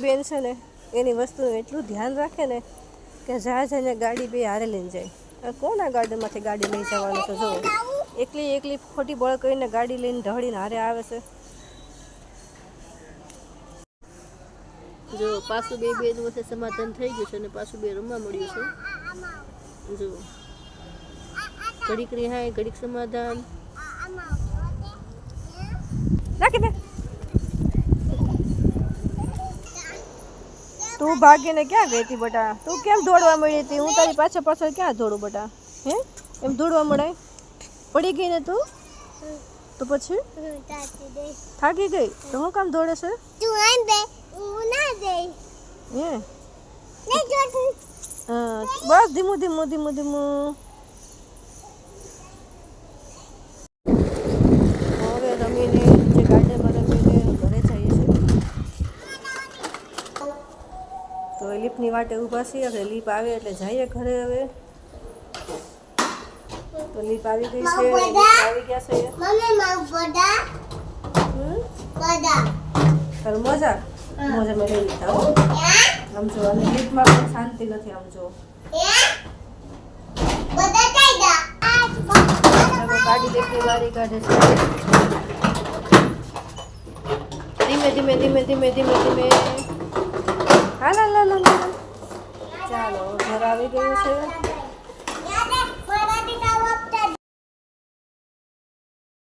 બેન છે ને એની વસ્તુનું એટલું ધ્યાન રાખે ને કે જ્યાં જઈને ગાડી બે હારે લઈને જાય. કોણ આ ગાર્ડનમાંથી ગાડી લઈ જવાનું છે? જો એકલી ખોટી બળ કરીને ગાડી લઈને ઢળીને હારે આવે છે. જો પાછું બે વચ્ચે સમાધાન થઈ ગયું છે અને પાછું બે રમવા મળ્યું છે. જો ઘડીક રિહાય ઘડીક સમાધાન રાખી દે. તું ભાગીને ક્યાં ગઈ હતી બટા? તું કેમ દોડવા મળી હતી? હું તારી પાછળ ક્યાં દોડું બટા? હે એમ દોડવા મળાય? પડી ગઈ ને તું? તો પછી થાકી ગઈ તો હું કામ દોડે છે? બસ ધીમું. હવે રમીને જે ગાર્ડનમાં રમીને ઘરે જઈએ છીએ. તો લીપની વાટે ઊભા છીએ. હવે લીપ આવે એટલે જઈએ ઘરે. હવે તો લીપ આવી ગઈ છે. આવી ગયા છે. તારું મજા મેં લઈ લીધા હો. સમજો અને લીપમાં પણ શાંતિ નથી. સમજો ગાડી લીપની વારી કાઢે છે. ધીમે. હાલ ચાલો ઘર આવી ગયું છે.